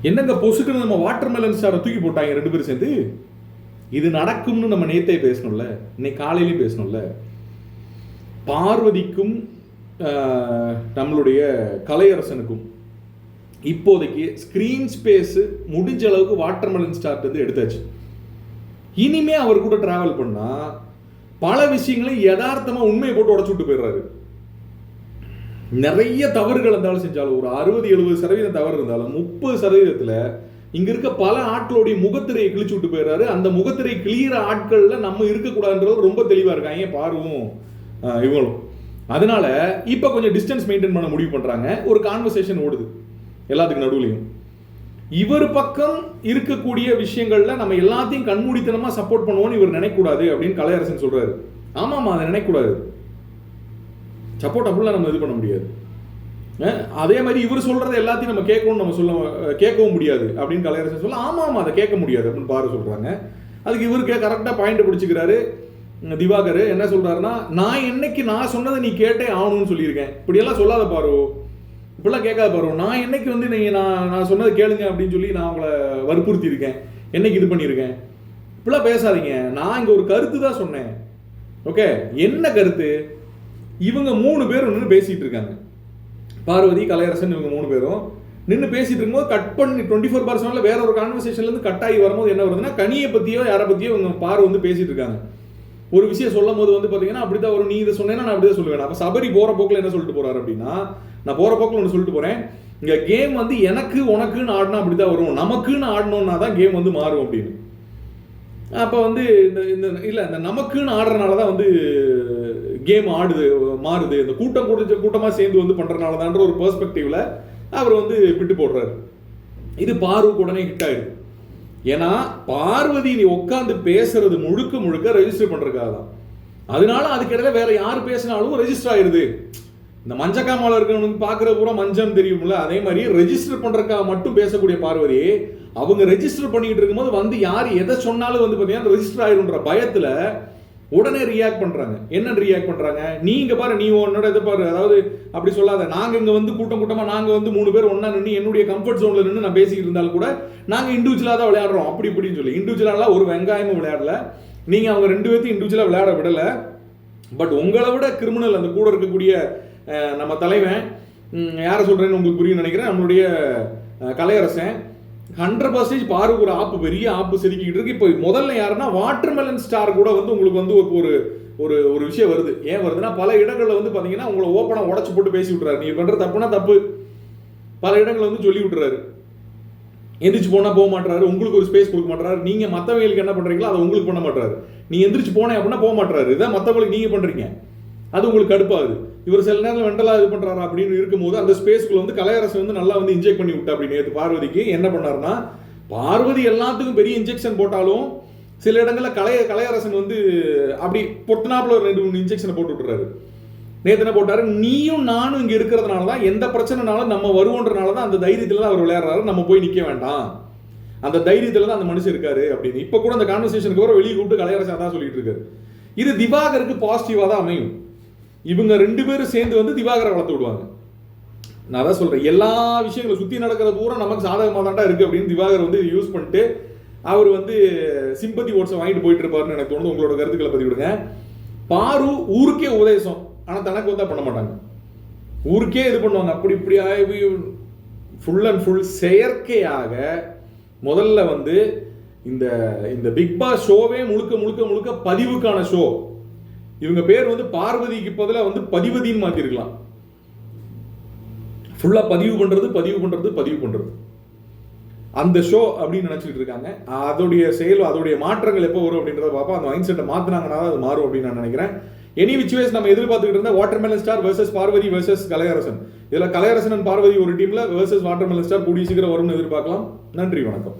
என்னங்க பொசுக்குன்னு நம்ம வாட்டர்மெலன் ஸ்டாரை தூக்கி போட்டாங்க 2 பேரும் சேர்ந்து. இது நடக்கும்னு நம்ம நேத்தே பேசணும்ல, இன்னைக்கு காலையிலையும் பேசணும்ல. பார்வதிக்கும் நம்மளுடைய கலையரசனுக்கும் இப்போதைக்கு ஸ்கிரீன் ஸ்பேஸ் முடிஞ்ச அளவுக்கு வாட்டர்மெலன் ஸ்டார்ட் வந்து எடுத்தாச்சு. இனிமே அவர் கூட டிராவல் பண்ணா பல விஷயங்களை யதார்த்தமா உண்மையை போட்டு உடச்சு விட்டு போயிடுறாரு. நிறைய தவறுகள் இருந்தாலும் செஞ்சாலும், ஒரு 60-70% தவறு இருந்தாலும் 30% இங்க இருக்க பல ஆட்களுடைய முகத்திரையை கிழிச்சு விட்டு போயிடுறாரு. அந்த முகத்திரை கிளியிற ஆட்கள்ல நம்ம இருக்கக்கூடாதுன்றது ரொம்ப தெளிவா இருக்காங்க பார்வும் இவங்களும். அதனால இப்ப கொஞ்சம் டிஸ்டன்ஸ் மெயின்டைன் பண்ண முடிவு பண்றாங்க. ஒரு கான்வர்சேஷன் ஓடுது எல்லாத்துக்கும் நடுவுலையும். இவர் பக்கம் இருக்கக்கூடிய விஷயங்கள்ல நம்ம எல்லாத்தையும் கண்மூடித்தனமா சப்போர்ட் பண்ணுவோம்னு இவர் நினைக்கூடாது அப்படின்னு கலையரசன் சொல்றாரு. ஆமாமா, அதை நினைக்கூடாது. சப்போர்ட் அப்படிலாம் நம்ம இது பண்ண முடியாது. அதே மாதிரி இவர் சொல்றதை எல்லாத்தையும் நம்ம கேட்கவும் முடியாது அப்படின்னு கலையரசன் சொல்ல, ஆமாமா அதை கேட்க முடியாது அப்படின்னு பாரு சொல்றாங்க. அதுக்கு இவருக்கு கரெக்டா பாயிண்ட் பிடிச்சிக்கிறாரு திவாகர். என்ன சொல்றாருன்னா, நான் சொன்னதை நீ கேட்டே ஆகணும்னு சொல்லியிருக்கேன், இப்படியெல்லாம் சொல்லாத பாரு, இப்படிலாம் கேட்காத பாரு, நான் என்னைக்கு வந்து நான் சொன்னதை கேளுங்க அப்படின்னு சொல்லி நான் உங்களை வற்புறுத்தி இருக்கேன், என்னைக்கு இது பண்ணியிருக்கேன், இப்படிலாம் பேசாதீங்க, நான் இங்க ஒரு கருத்து தான் சொன்னேன். ஓகே, என்ன கருத்து? இவங்க 3 பேரும் நின்று பேசிட்டு இருக்காங்க, பார்வதி கலையரசன் இவங்க 3 பேரும் நின்று பேசிட்டு இருக்கும்போது கட் பண்ணி 24/7 வேற ஒரு கான்வர்சேஷன்ல இருந்து கட் ஆகி வரும்போது என்ன வருதுன்னா, கனியை பத்தியோ யாரை பத்தியோ இவங்க பாரு வந்து பேசிட்டு இருக்காங்க. ஒரு விஷயம் சொல்லும் போது வந்து பாத்தீங்கன்னா அப்படிதான் வரும், நீ இதை சொன்னேன்னா நான் அப்படிதான் சொல்லுவேன். அப்ப சபரி போற போக்குல என்ன சொல்லிட்டு போறாரு அப்படின்னா, நான் போற போக்குல ஒன்று சொல்லிட்டு போறேன், இங்க கேம் வந்து எனக்கு உனக்குன்னு ஆடினா அப்படிதான் வரும், நமக்குன்னு ஆடணும்னா தான் கேம் வந்து மாறும் அப்படின்னு. அப்ப வந்து இந்த நமக்குன்னு ஆடுறதுனாலதான் வந்து கேம் மாறுது, இந்த கூட்டமா சேர்ந்து வந்து பண்றதுனாலதான்ற ஒரு பெர்ஸ்பெக்டிவ்ல அவர் வந்து விட்டு போடுறாரு. இது பார்வுக்கு உடனே ஹிட் ஆயிடுது. ஏன்னா பார்வதி நீ உட்காந்து பேசுறது முழுக்க ரெஜிஸ்டர் பண்றதுக்காக தான். அதனால அதுக்கிடையில வேற யார் பேசினாலும் ரெஜிஸ்டர் ஆயிடுது. இந்த மஞ்சக்காமல இருக்கவனுக்கு பாக்குற பூரா மஞ்சள் தெரியும்ல, அதே மாதிரி ரெஜிஸ்டர் பண்றதுக்காக மட்டும் பேசக்கூடிய பார்வதி அவங்க ரெஜிஸ்டர் பண்ணிட்டு இருக்கும்போது வந்து யார் எதை சொன்னாலும் வந்து பாத்தீங்கன்னா ரெஜிஸ்டர் ஆயிருன்ற பயத்துல உடனே ரியாக்ட் பண்றாங்க. என்ன ரியாக்ட் பண்றாங்க, நீங்க பாரு, நீ உன்னோட இதை பாரு, அதாவது அப்படி சொல்லாத, நாங்க இங்க வந்து கூட்டமா நாங்க வந்து 3 பேர் ஒன்னா நின்று என்னுடைய கம்ஃபர்ட் ஜோன்ல நின்று நான் பேசிக்கிட்டு இருந்தாலும் கூட நாங்க இண்டிவிஜுவலா தான் விளையாடுறோம் அப்படி இப்படின்னு சொல்லி. இண்டிவிஜுவலா ஒரு வெங்காயமும் விளையாடல, நீங்க அவங்க 2 பேர்த்தையும் இண்டிவிஜுவலா விளையாட விடல. பட் உங்களை விட கிரிமினல் அந்த கூட இருக்கக்கூடிய நம்ம தலைவன், யாரை சொல்றேன்னு உங்களுக்கு புரியும் நினைக்கிறேன், நம்மளுடைய கலையரசன் 100% பாருக்கு ஒரு ஆப்பு, பெரிய ஆப்பு செதுக்கிட்டு இருக்கு. இப்போ முதல்ல யாருன்னா வாட்டர்மெலன் ஸ்டார் கூட வந்து உங்களுக்கு வந்து ஒரு விஷயம் வருது. ஏன் வருதுன்னா, பல இடங்கள்ல வந்து பாத்தீங்கன்னா உங்களை ஓப்பனா உடச்சு போட்டு பேசி விட்டுறாரு, நீ பண்ற தப்புனா தப்பு, பல இடங்கள்ல வந்து சொல்லி விட்டுறாரு. எந்திரிச்சு போனா போக மாட்டாரு, உங்களுக்கு ஒரு ஸ்பேஸ் கொடுக்க மாட்டாரு, நீங்க மத்தவங்களுக்கு என்ன பண்றீங்களோ அதை உங்களுக்கு பண்ண மாட்டாரு, நீ எந்திரிச்சு போனேன் அப்படின்னா போக மாட்டாரு, இதான் மத்தவங்களுக்கு நீங்க பண்றீங்க, அது உங்களுக்கு கடுப்பாகுது. இவர் சில நேரம் வெண்டலா இது பண்றாரு அப்படின்னு இருக்கும்போது அந்த ஸ்பேஸ்க்குள்ள வந்து கலையரசன் வந்து நல்லா வந்து இன்ஜெக்ட் பண்ணி விட்டா. அப்படி நேற்று பார்வதிக்கு என்ன பண்ணாருன்னா, பார்வதி எல்லாத்துக்கும் பெரிய இன்ஜெக்ஷன் போட்டாலும் சில இடங்கள்ல கலையரசன் வந்து அப்படி பொத்தனாப்புல ஒரு 2-3 இன்ஜெக்ஷனை போட்டு விட்டுறாரு. நேற்று என்ன போட்டாரு, நீயும் நானும் இங்க இருக்கிறதுனால தான் எந்த பிரச்சனைனாலும் நம்ம வருவோன்றனால தான் அந்த தைரியத்துல தான் அவர் விளையாடுறாரு, நம்ம போய் நிக்க வேண்டாம், அந்த தைரியத்துல தான் அந்த மனுஷன் இருக்காரு அப்படின்னு. இப்ப கூட அந்த கான்வர்சேஷனுக்கு வர வெளியே கூப்பிட்டு கலையரசன் தான் சொல்லிட்டு இருக்காரு. இது திவாகருக்கு பாசிட்டிவா தான் அமையும். இவங்க 2 பேரும் சேர்ந்து வந்து திவாகரை வளர்த்து விடுவாங்க. நான் அதான் சொல்றேன், எல்லா விஷயங்களும் சுத்தி நடக்கிற பூரா நமக்கு சாதகமாக தான்டா இருக்கு அப்படின்னு திவாகர் வந்து யூஸ் பண்ணிட்டு அவர் வந்து சிம்பத்தி ஓட்ஸை வாங்கிட்டு போயிட்டு இருப்பாருன்னு எனக்கு தோணுது. உங்களோட கருத்துக்களை பதிவிடுங்க. பாரு ஊருக்கே உபதேசம், ஆனா தனக்கு வந்தா பண்ண மாட்டாங்க, ஊருக்கே இது பண்ணுவாங்க. அப்படி இப்படி ஃபுல் அண்ட் ஃபுல் செயற்கையாக முதல்ல வந்து இந்த பிக் பாஸ் ஷோவே முழுக்க பதிவுக்கான ஷோ. இவங்க பேர் வந்து பார்வதிக்கு பதிலாக வந்து பதிவதின்னு மாத்திருக்கலாம். ஃபுல்லா பதிவு பண்றது அந்த ஷோ அப்படின்னு நினைச்சிட்டு இருக்காங்க. அதோடைய மாற்றங்கள் எப்போ வரும் அப்படின்றத பார்ப்போம். அந்த மைண்ட் செட்டை மாத்தினாங்கன்னா அது மாறும் அப்படின்னு நான் நினைக்கிறேன். எனி விச் வேஸ் நம்ம எதிர்பார்த்துக்கிட்டு இருந்த watermelon star versus Parvathy versus Kalaiyarasan, இதுல கலையரசன் பார்வதி ஒரு டீம்ல வெர்சஸ் வாட்டர்மெலன் ஸ்டார் கூடிய சீக்கிரம் வரும்னு எதிர்பார்க்கலாம். நன்றி, வணக்கம்.